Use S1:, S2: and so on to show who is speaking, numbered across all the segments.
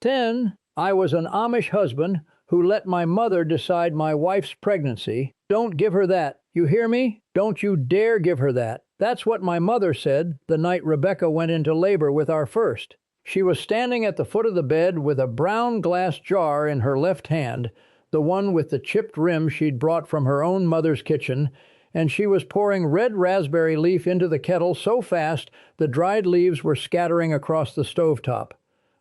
S1: Then I was an Amish husband who let my mother decide my wife's pregnancy. Don't give her that. You hear me? Don't you dare give her that. That's what my mother said the night Rebecca went into labor with our first. She was standing at the foot of the bed with a brown glass jar in her left hand, the one with the chipped rim she'd brought from her own mother's kitchen, and she was pouring red raspberry leaf into the kettle so fast the dried leaves were scattering across the stovetop.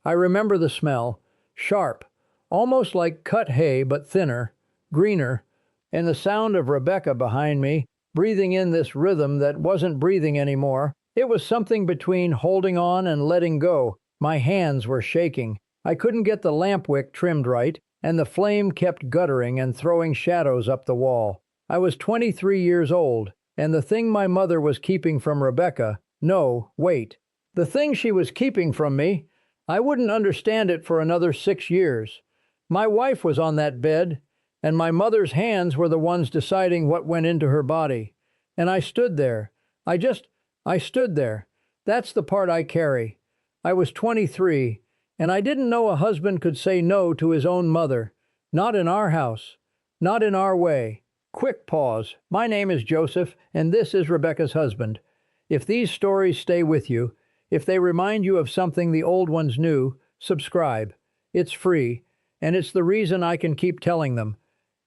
S1: I remember the smell, sharp, almost like cut hay but thinner, greener, and the sound of Rebecca behind me, breathing in this rhythm that wasn't breathing anymore. It was something between holding on and letting go. My hands were shaking. I couldn't get the lamp wick trimmed right, and the flame kept guttering and throwing shadows up the wall. I was 23 years old, and the thing my mother was keeping from Rebecca, no, wait. The thing she was keeping from me, I wouldn't understand it for another 6 years. My wife was on that bed, and my mother's hands were the ones deciding what went into her body. And I stood there. I stood there. That's the part I carry. I was 23, and I didn't know a husband could say no to his own mother. Not in our house. Not in our way. Quick pause. My name is Joseph, and this is Rebecca's husband. If these stories stay with you, if they remind you of something the old ones knew, subscribe. It's free, and it's the reason I can keep telling them.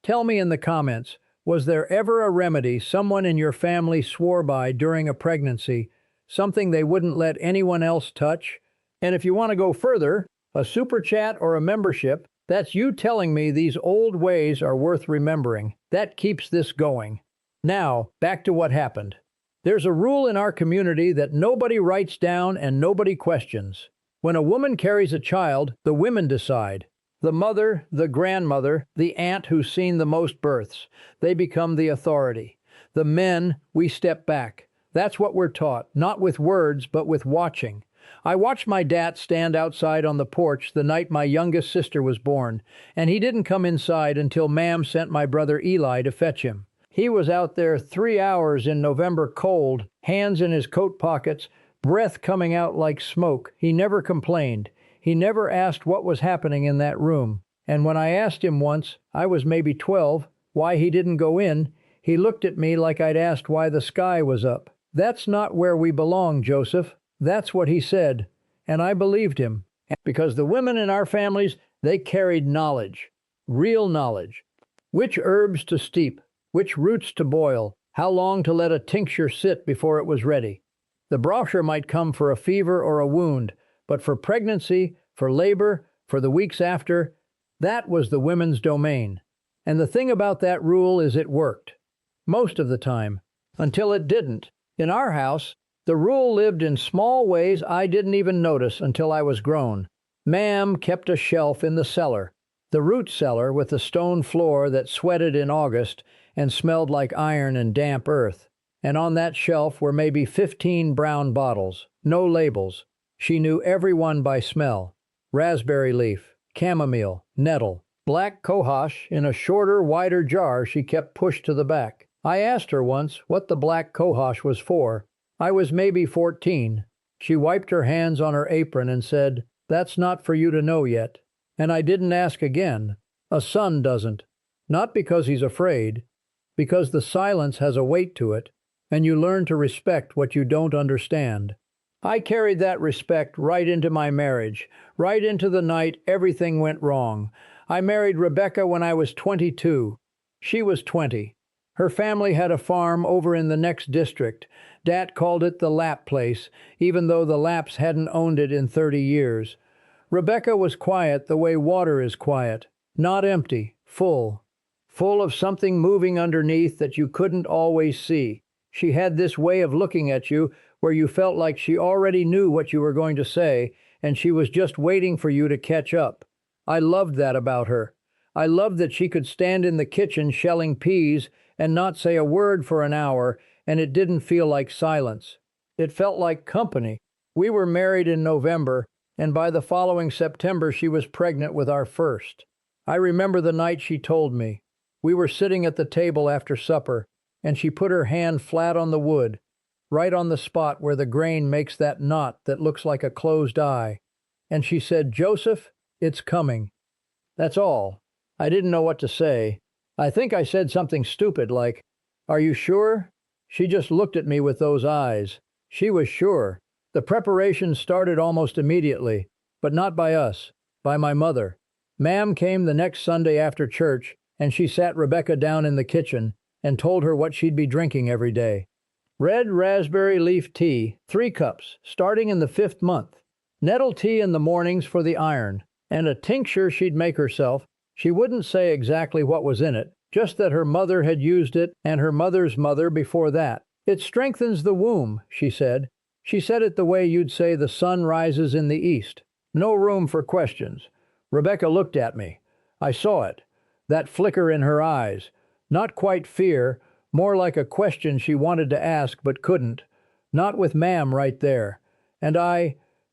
S1: Tell me in the comments, was there ever a remedy someone in your family swore by during a pregnancy, something they wouldn't let anyone else touch? And if you want to go further, a super chat or a membership, that's you telling me these old ways are worth remembering. That keeps this going. Now, back to what happened. There's a rule in our community that nobody writes down and nobody questions. When a woman carries a child, the women decide. The mother, the grandmother, the aunt who's seen the most births. They become the authority. The men, we step back. That's what we're taught, not with words, but with watching. I watched my dad stand outside on the porch the night my youngest sister was born, and he didn't come inside until Ma'am sent my brother Eli to fetch him. He was out there 3 hours in November cold, hands in his coat pockets, breath coming out like smoke. He never complained. He never asked what was happening in that room. And when I asked him once, I was maybe 12, why he didn't go in, he looked at me like I'd asked why the sky was up. That's not where we belong, Joseph. That's what he said. And I believed him. Because the women in our families, they carried knowledge. Real knowledge. Which herbs to steep, which roots to boil, how long to let a tincture sit before it was ready. The brochure might come for a fever or a wound, but for pregnancy, for labor, for the weeks after, that was the women's domain. And the thing about that rule is it worked. Most of the time. Until it didn't. In our house, the rule lived in small ways I didn't even notice until I was grown. Ma'am kept a shelf in the cellar. The root cellar with the stone floor that sweated in August and smelled like iron and damp earth. And on that shelf were maybe 15 brown bottles. No labels. She knew every one by smell. Raspberry leaf, chamomile, nettle, black cohosh in a shorter, wider jar she kept pushed to the back. I asked her once what the black cohosh was for. I was maybe 14. She wiped her hands on her apron and said, "That's not for you to know yet." And I didn't ask again. A son doesn't. Not because he's afraid, because the silence has a weight to it, and you learn to respect what you don't understand. I carried that respect right into my marriage, right into the night everything went wrong. I married Rebecca when I was 22. She was 20. Her family had a farm over in the next district. Dad called it the Lapp place, even though the Lapps hadn't owned it in 30 years. Rebecca was quiet the way water is quiet, not empty, full. Full of something moving underneath that you couldn't always see. She had this way of looking at you where you felt like she already knew what you were going to say, and she was just waiting for you to catch up. I loved that about her. I loved that she could stand in the kitchen shelling peas and not say a word for an hour, and it didn't feel like silence. It felt like company. We were married in November, and by the following September she was pregnant with our first. I remember the night she told me. We were sitting at the table after supper, and she put her hand flat on the wood, right on the spot where the grain makes that knot that looks like a closed eye. And she said, "Joseph, It's coming. That's all. I didn't know what to say. I think I said something stupid like, "Are you sure?" She just looked at me with those eyes. She was sure. The preparations started almost immediately, but not by us, by my mother. Ma'am came the next Sunday after church, and she sat Rebecca down in the kitchen and told her what she'd be drinking every day. Red raspberry leaf tea, 3 cups, starting in the 5th month. Nettle tea in the mornings for the iron, and a tincture she'd make herself. She wouldn't say exactly what was in it, just that her mother had used it and her mother's mother before that. It strengthens the womb, she said. She said it the way you'd say the sun rises in the east. No room for questions. Rebecca looked at me. I saw it. That flicker in her eyes. Not quite fear, more like a question she wanted to ask but couldn't. Not with Ma'am right there. And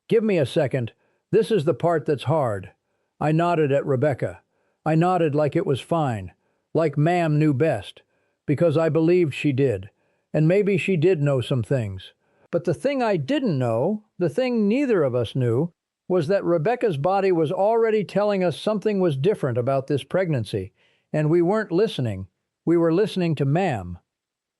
S1: give me a second. This is the part that's hard. I nodded at Rebecca. I nodded like it was fine. Like Ma'am knew best. Because I believed she did. And maybe she did know some things. But the thing I didn't know, the thing neither of us knew, was that Rebecca's body was already telling us something was different about this pregnancy, and we weren't listening. We were listening to Ma'am.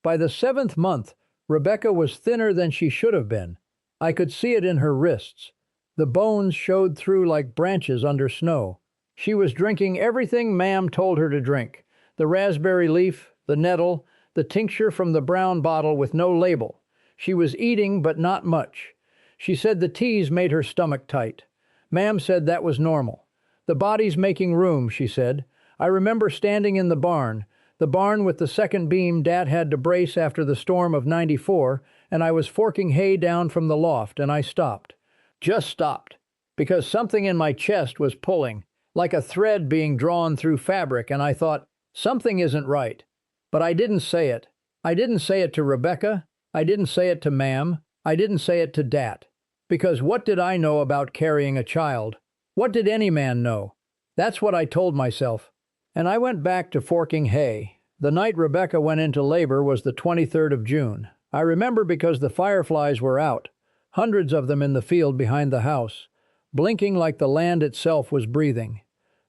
S1: By the 7th month, Rebecca was thinner than she should have been. I could see it in her wrists. The bones showed through like branches under snow. She was drinking everything Ma'am told her to drink. The raspberry leaf, the nettle, the tincture from the brown bottle with no label. She was eating, but not much. She said the teas made her stomach tight. Ma'am said that was normal. The body's making room, she said. I remember standing in the barn with the second beam Dad had to brace after the storm of '94, and I was forking hay down from the loft, and I stopped. Just stopped. Because something in my chest was pulling, like a thread being drawn through fabric, and I thought, something isn't right. But I didn't say it. I didn't say it to Rebecca. I didn't say it to Ma'am. I didn't say it to Dat. Because what did I know about carrying a child? What did any man know? That's what I told myself. And I went back to forking hay. The night Rebecca went into labor was the 23rd of June. I remember because the fireflies were out, hundreds of them in the field behind the house, blinking like the land itself was breathing.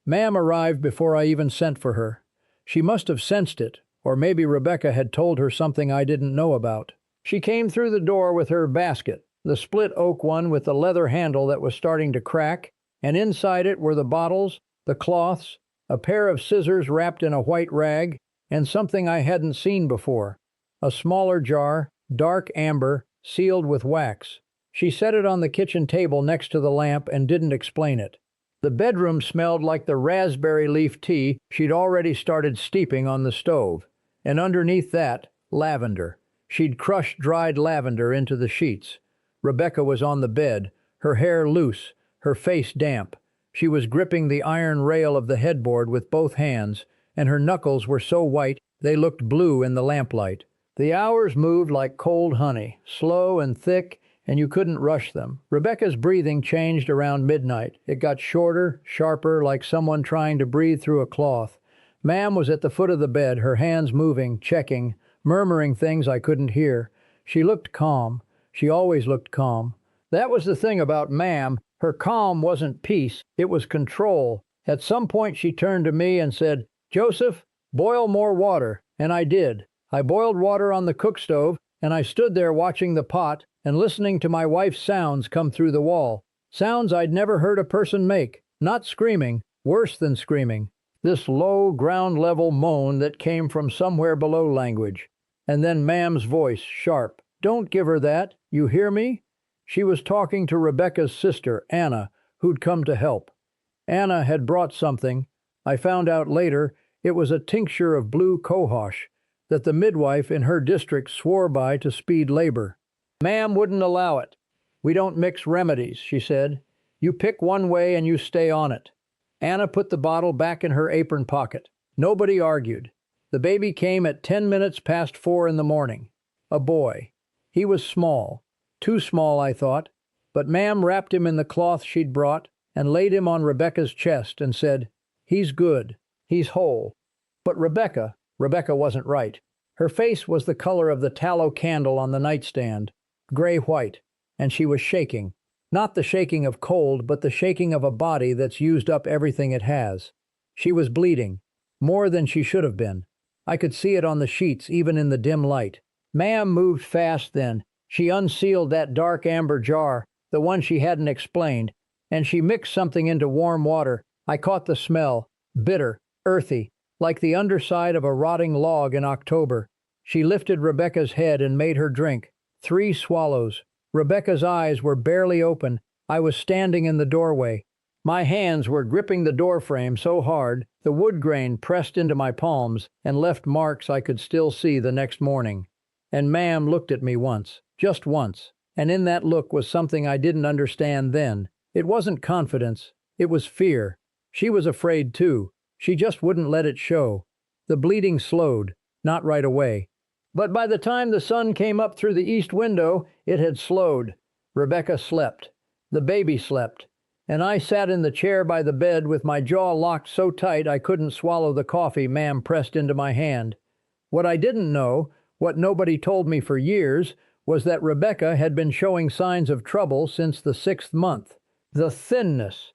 S1: Ma'am arrived before I even sent for her. She must have sensed it, or maybe Rebecca had told her something I didn't know about. She came through the door with her basket, the split oak one with the leather handle that was starting to crack, and inside it were the bottles, the cloths, a pair of scissors wrapped in a white rag, and something I hadn't seen before. A smaller jar, dark amber, sealed with wax. She set it on the kitchen table next to the lamp and didn't explain it. The bedroom smelled like the raspberry leaf tea she'd already started steeping on the stove, and underneath that, lavender. She'd crushed dried lavender into the sheets. Rebecca was on the bed, her hair loose, her face damp. She was gripping the iron rail of the headboard with both hands, and her knuckles were so white they looked blue in the lamplight. The hours moved like cold honey, slow and thick, and you couldn't rush them. Rebecca's breathing changed around midnight. It got shorter, sharper, like someone trying to breathe through a cloth. Ma'am was at the foot of the bed, her hands moving, checking, murmuring things I couldn't hear. She looked calm. She always looked calm. That was the thing about Ma'am. Her calm wasn't peace, it was control. At some point she turned to me and said, "Joseph, boil more water." And I did. I boiled water on the cook stove, and I stood there watching the pot and listening to my wife's sounds come through the wall. Sounds I'd never heard a person make. Not screaming, worse than screaming. This low, ground-level moan that came from somewhere below language. And then Ma'am's voice, sharp. "Don't give her that. You hear me?" She was talking to Rebecca's sister, Anna, who'd come to help. Anna had brought something. I found out later it was a tincture of blue cohosh that the midwife in her district swore by to speed labor. Ma'am wouldn't allow it. "We don't mix remedies," she said. "You pick one way and you stay on it." Anna put the bottle back in her apron pocket. Nobody argued. The baby came at 10 minutes past 4 in the morning. A boy. He was small. Too small, I thought. But Ma'am wrapped him in the cloth she'd brought and laid him on Rebecca's chest and said, "He's good. He's whole." But Rebecca wasn't right. Her face was the color of the tallow candle on the nightstand, gray-white, and she was shaking. Not the shaking of cold, but the shaking of a body that's used up everything it has. She was bleeding. More than she should have been. I could see it on the sheets, even in the dim light. Ma'am moved fast then. She unsealed that dark amber jar, the one she hadn't explained, and she mixed something into warm water. I caught the smell, bitter, earthy, like the underside of a rotting log in October. She lifted Rebecca's head and made her drink. 3 swallows. Rebecca's eyes were barely open. I was standing in the doorway. My hands were gripping the doorframe so hard, the wood grain pressed into my palms and left marks I could still see the next morning. And Ma'am looked at me once, just once, and in that look was something I didn't understand then. It wasn't confidence, it was fear. She was afraid too. She just wouldn't let it show. The bleeding slowed, not right away. But by the time the sun came up through the east window, it had slowed. Rebecca slept. The baby slept. And I sat in the chair by the bed with my jaw locked so tight I couldn't swallow the coffee Ma'am pressed into my hand. What I didn't know, what nobody told me for years, was that Rebecca had been showing signs of trouble since the 6th month. The thinness,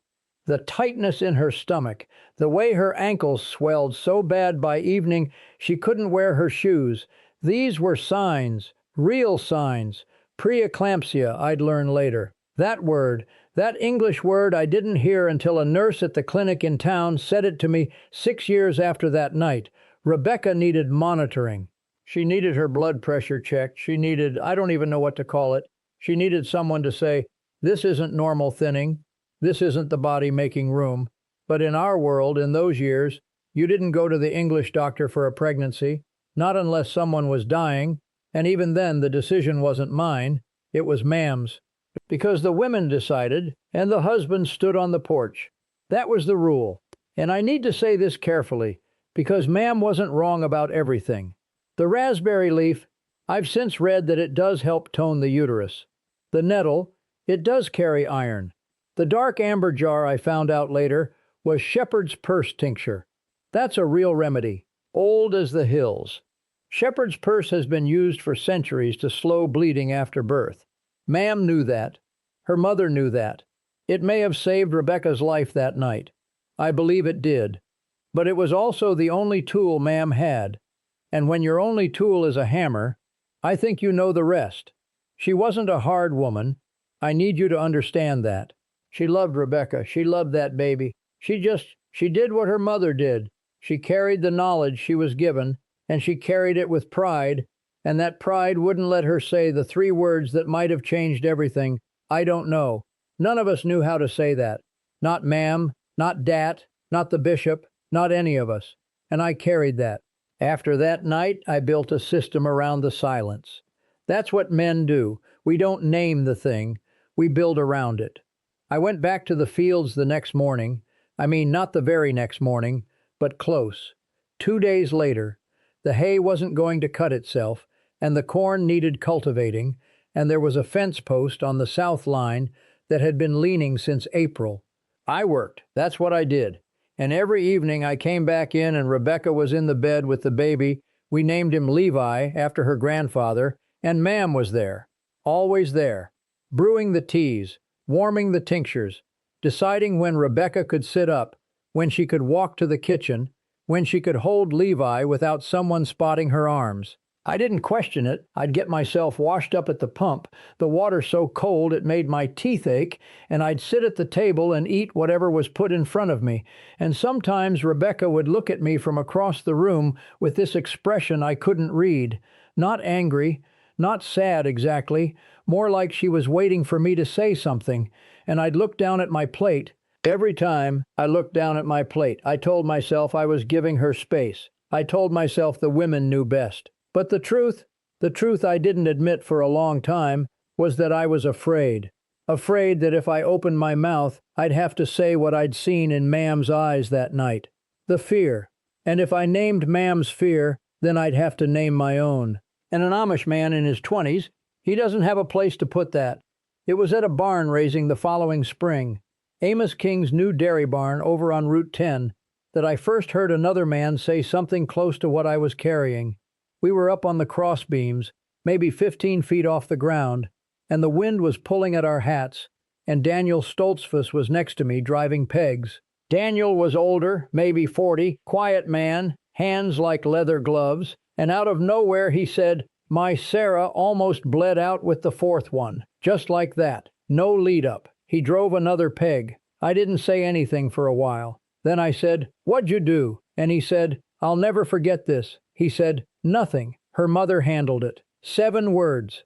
S1: the tightness in her stomach, the way her ankles swelled so bad by evening she couldn't wear her shoes. These were signs, real signs. Preeclampsia, I'd learn later. That word, that English word I didn't hear until a nurse at the clinic in town said it to me 6 years after that night. Rebecca needed monitoring. She needed her blood pressure checked. She needed, I don't even know what to call it. She needed someone to say, this isn't normal thinning. This isn't the body making room. But in our world, in those years, you didn't go to the English doctor for a pregnancy, not unless someone was dying, and even then the decision wasn't mine, it was Ma'am's. Because the women decided, and the husband stood on the porch. That was the rule. And I need to say this carefully, because Ma'am wasn't wrong about everything. The raspberry leaf, I've since read that it does help tone the uterus. The nettle, it does carry iron. The dark amber jar, I found out later, was shepherd's purse tincture. That's a real remedy, old as the hills. Shepherd's purse has been used for centuries to slow bleeding after birth. Ma'am knew that. Her mother knew that. It may have saved Rebecca's life that night. I believe it did. But it was also the only tool Ma'am had. And when your only tool is a hammer, I think you know the rest. She wasn't a hard woman. I need you to understand that. She loved Rebecca. She loved that baby. She did what her mother did. She carried the knowledge she was given, and she carried it with pride, and that pride wouldn't let her say the 3 words that might have changed everything. I don't know. None of us knew how to say that. Not Ma'am, not Dat, not the bishop, not any of us. And I carried that. After that night, I built a system around the silence. That's what men do. We don't name the thing. We build around it. I went back to the fields the next morning. I mean, not the very next morning, but close. 2 days later. The hay wasn't going to cut itself, and the corn needed cultivating, and there was a fence post on the south line that had been leaning since April. I worked. That's what I did. And every evening I came back in and Rebecca was in the bed with the baby. We named him Levi, after her grandfather, and Ma'am was there. Always there. Brewing the teas, warming the tinctures, deciding when Rebecca could sit up, when she could walk to the kitchen, when she could hold Levi without someone spotting her arms. I didn't question it. I'd get myself washed up at the pump, the water so cold it made my teeth ache, and I'd sit at the table and eat whatever was put in front of me. And sometimes Rebecca would look at me from across the room with this expression I couldn't read. Not angry, not sad exactly, more like she was waiting for me to say something, and I'd look down at my plate. Every time I looked down at my plate, I told myself I was giving her space. I told myself the women knew best. But the truth I didn't admit for a long time, was that I was afraid. Afraid that if I opened my mouth, I'd have to say what I'd seen in Ma'am's eyes that night. The fear. And if I named Ma'am's fear, then I'd have to name my own. And an Amish man in his 20s, he doesn't have a place to put that. It was at a barn raising the following spring, Amos King's new dairy barn over on Route 10, that I first heard another man say something close to what I was carrying. We were up on the crossbeams, maybe 15 feet off the ground, and the wind was pulling at our hats, and Daniel Stoltzfus was next to me driving pegs. Daniel was older, maybe 40, quiet man, hands like leather gloves, and out of nowhere he said, "My Sarah almost bled out with the fourth one." Just like that. No lead-up. He drove another peg. I didn't say anything for a while. Then I said, "What'd you do?" And he said, "I'll never forget this." He said, "Nothing. Her mother handled it." 7 words.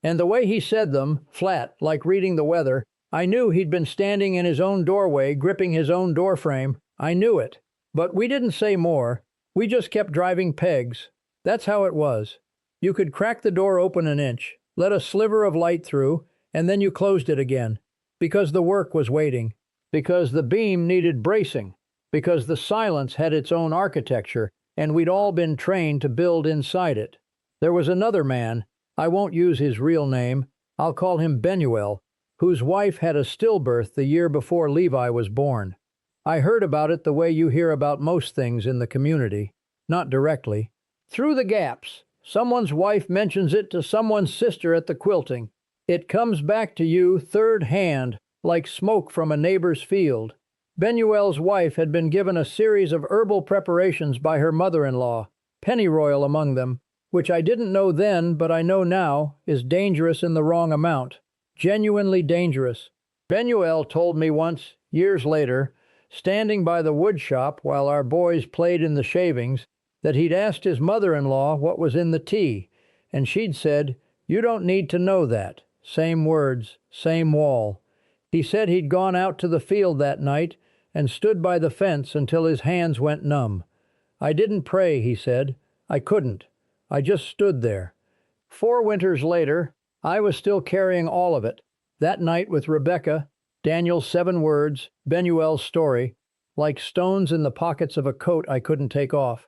S1: And the way he said them, flat, like reading the weather, I knew he'd been standing in his own doorway, gripping his own doorframe. I knew it. But we didn't say more. We just kept driving pegs. That's how it was. You could crack the door open an inch, let a sliver of light through, and then you closed it again. Because the work was waiting. Because the beam needed bracing. Because the silence had its own architecture, and we'd all been trained to build inside it. There was another man, I won't use his real name, I'll call him Benuel, whose wife had a stillbirth the year before Levi was born. I heard about it the way you hear about most things in the community, not directly. Through the gaps, someone's wife mentions it to someone's sister at the quilting. It comes back to you third hand, like smoke from a neighbor's field. Benuel's wife had been given a series of herbal preparations by her mother-in-law, pennyroyal among them, which I didn't know then, but I know now, is dangerous in the wrong amount. Genuinely dangerous. Benuel told me once, years later, standing by the wood shop while our boys played in the shavings, that he'd asked his mother-in-law what was in the tea, and she'd said, "You don't need to know that." Same words, same wall. He said he'd gone out to the field that night and stood by the fence until his hands went numb. "I didn't pray," he said. "I couldn't. I just stood there." 4 winters later, I was still carrying all of it. That night with Rebecca, Daniel's 7 words, Benuel's story, like stones in the pockets of a coat I couldn't take off.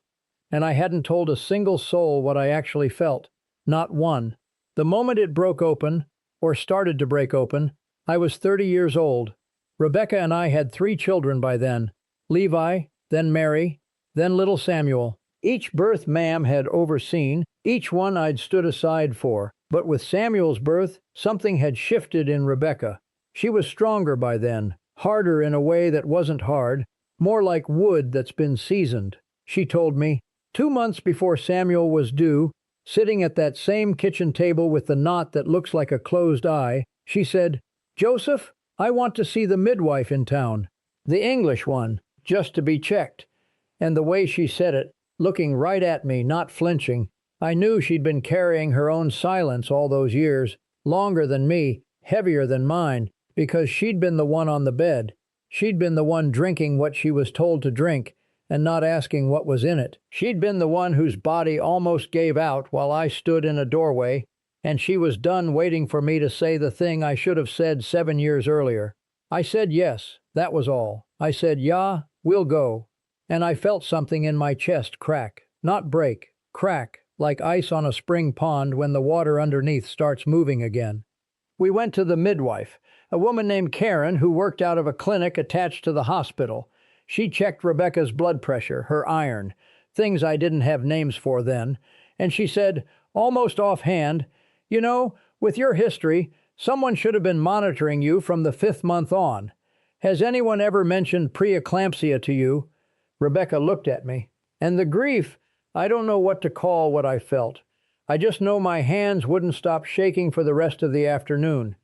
S1: And I hadn't told a single soul what I actually felt. Not one. The moment it broke open, or started to break open, I was 30 years old. Rebecca and I had 3 children by then. Levi, then Mary, then little Samuel. Each birth Mam had overseen, each one I'd stood aside for. But with Samuel's birth, something had shifted in Rebecca. She was stronger by then, harder in a way that wasn't hard, more like wood that's been seasoned. She told me, 2 months before Samuel was due, sitting at that same kitchen table with the knot that looks like a closed eye, she said, "Joseph, I want to see the midwife in town. The English one, just to be checked." And the way she said it, looking right at me, not flinching, I knew she'd been carrying her own silence all those years, longer than me, heavier than mine, because she'd been the one on the bed. She'd been the one drinking what she was told to drink, and not asking what was in it. She'd been the one whose body almost gave out while I stood in a doorway, and she was done waiting for me to say the thing I should have said 7 years earlier. I said yes, that was all. I said, "Yeah, we'll go." And I felt something in my chest crack, not break, crack, like ice on a spring pond when the water underneath starts moving again. We went to the midwife, a woman named Karen who worked out of a clinic attached to the hospital. She checked Rebecca's blood pressure, her iron, things I didn't have names for then, and she said, almost offhand, "You know, with your history, someone should have been monitoring you from the 5th month on. Has anyone ever mentioned preeclampsia to you?" Rebecca looked at me. And the grief, I don't know what to call what I felt. I just know my hands wouldn't stop shaking for the rest of the afternoon.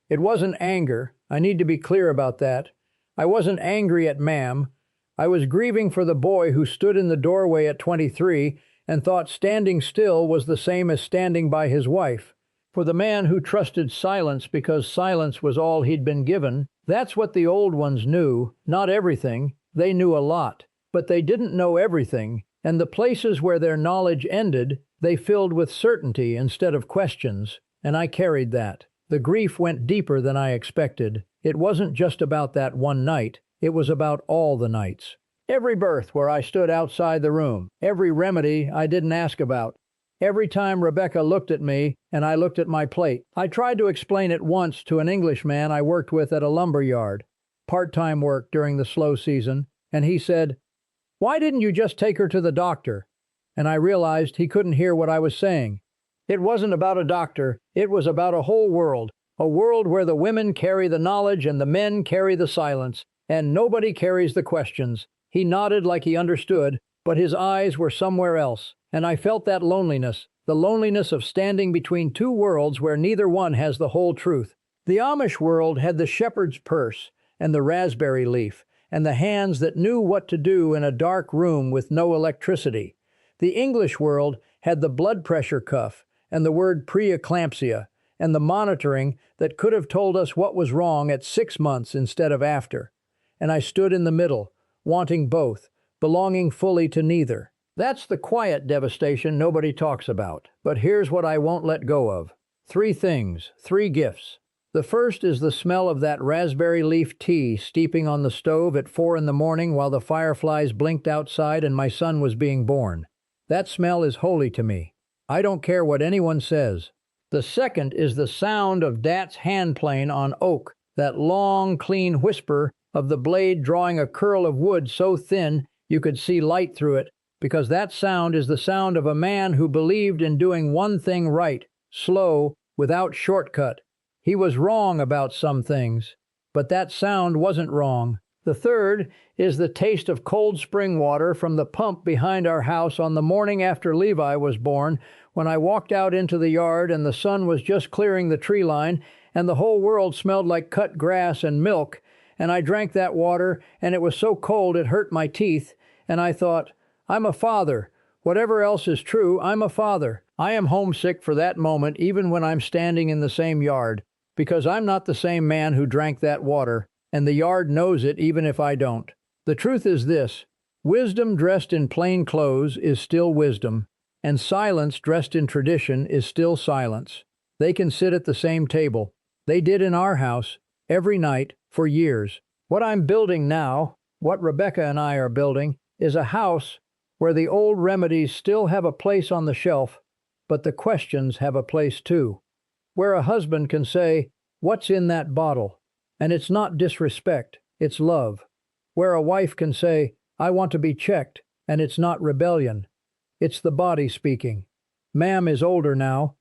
S1: It wasn't anger. I need to be clear about that. I wasn't angry at Mam. I was grieving for the boy who stood in the doorway at 23 and thought standing still was the same as standing by his wife. For the man who trusted silence because silence was all he'd been given. That's what the old ones knew. Not everything. They knew a lot. But they didn't know everything, and the places where their knowledge ended, they filled with certainty instead of questions, and I carried that. The grief went deeper than I expected. It wasn't just about that one night. It was about all the nights. Every birth where I stood outside the room, every remedy I didn't ask about, every time Rebecca looked at me and I looked at my plate. I tried to explain it once to an Englishman I worked with at a lumber yard, part-time work during the slow season, and he said, "Why didn't you just take her to the doctor?" And I realized he couldn't hear what I was saying. It wasn't about a doctor, it was about a whole world, A world where the women carry the knowledge and the men carry the silence, and nobody carries the questions. He nodded like he understood, but his eyes were somewhere else, and I felt that loneliness, the loneliness of standing between two worlds where neither one has the whole truth. The Amish world had the shepherd's purse, and the raspberry leaf, and the hands that knew what to do in a dark room with no electricity. The English world had the blood pressure cuff, and the word preeclampsia, and the monitoring that could have told us what was wrong at 6 months instead of after. And I stood in the middle, wanting both, belonging fully to neither. That's the quiet devastation nobody talks about. But here's what I won't let go of. 3 things, 3 gifts. The first is the smell of that raspberry leaf tea steeping on the stove at 4 in the morning while the fireflies blinked outside and my son was being born. That smell is holy to me. I don't care what anyone says. The second is the sound of Dat's handplane on oak, that long, clean whisper of the blade drawing a curl of wood so thin you could see light through it, because that sound is the sound of a man who believed in doing one thing right, slow, without shortcut. He was wrong about some things, but that sound wasn't wrong. The third is the taste of cold spring water from the pump behind our house on the morning after Levi was born, when I walked out into the yard and the sun was just clearing the tree line and the whole world smelled like cut grass and milk, and I drank that water and it was so cold it hurt my teeth, and I thought, I'm a father. Whatever else is true, I'm a father. I am homesick for that moment even when I'm standing in the same yard, because I'm not the same man who drank that water, and the yard knows it even if I don't. The truth is this: wisdom dressed in plain clothes is still wisdom, and silence dressed in tradition is still silence. They can sit at the same table. They did in our house, every night, for years. What I'm building now, what Rebecca and I are building, is a house where the old remedies still have a place on the shelf, but the questions have a place too. Where a husband can say, "What's in that bottle?" And it's not disrespect, it's love. Where a wife can say, "I want to be checked," and it's not rebellion. It's the body speaking. Ma'am is older now.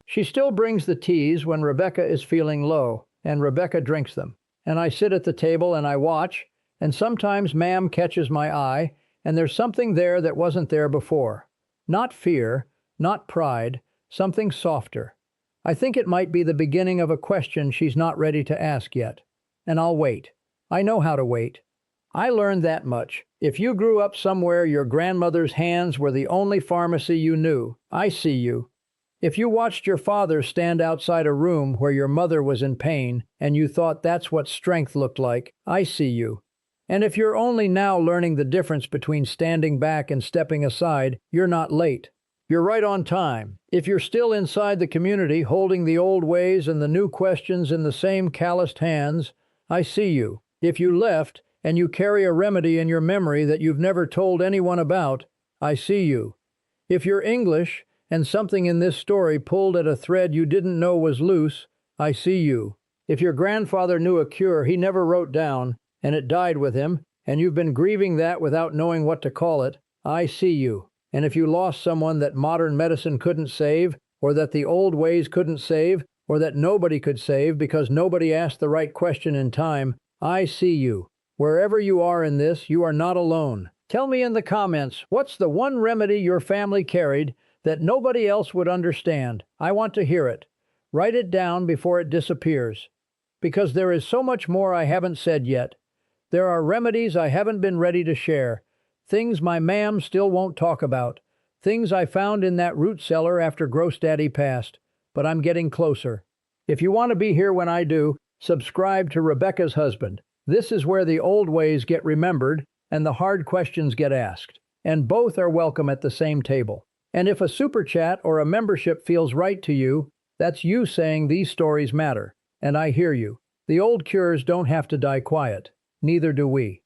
S1: She still brings the teas when Rebecca is feeling low, and Rebecca drinks them. And I sit at the table and I watch, and sometimes Ma'am catches my eye, and there's something there that wasn't there before. Not fear, not pride, something softer. I think it might be the beginning of a question she's not ready to ask yet. And I'll wait. I know how to wait. I learned that much. If you grew up somewhere your grandmother's hands were the only pharmacy you knew, I see you. If you watched your father stand outside a room where your mother was in pain, and you thought that's what strength looked like, I see you. And if you're only now learning the difference between standing back and stepping aside, you're not late. You're right on time. If you're still inside the community holding the old ways and the new questions in the same calloused hands, I see you. If you left and you carry a remedy in your memory that you've never told anyone about, I see you. If you're English and something in this story pulled at a thread you didn't know was loose, I see you. If your grandfather knew a cure he never wrote down, and it died with him, and you've been grieving that without knowing what to call it, I see you. And if you lost someone that modern medicine couldn't save, or that the old ways couldn't save, or that nobody could save because nobody asked the right question in time, I see you. Wherever you are in this, you are not alone. Tell me in the comments, what's the one remedy your family carried that nobody else would understand? I want to hear it. Write it down before it disappears. Because there is so much more I haven't said yet. There are remedies I haven't been ready to share. Things my ma'am still won't talk about. Things I found in that root cellar after Grossdaddy passed. But I'm getting closer. If you want to be here when I do, subscribe to Rebecca's Husband. This is where the old ways get remembered and the hard questions get asked. And both are welcome at the same table. And if a super chat or a membership feels right to you, that's you saying these stories matter. And I hear you. The old cures don't have to die quiet. Neither do we.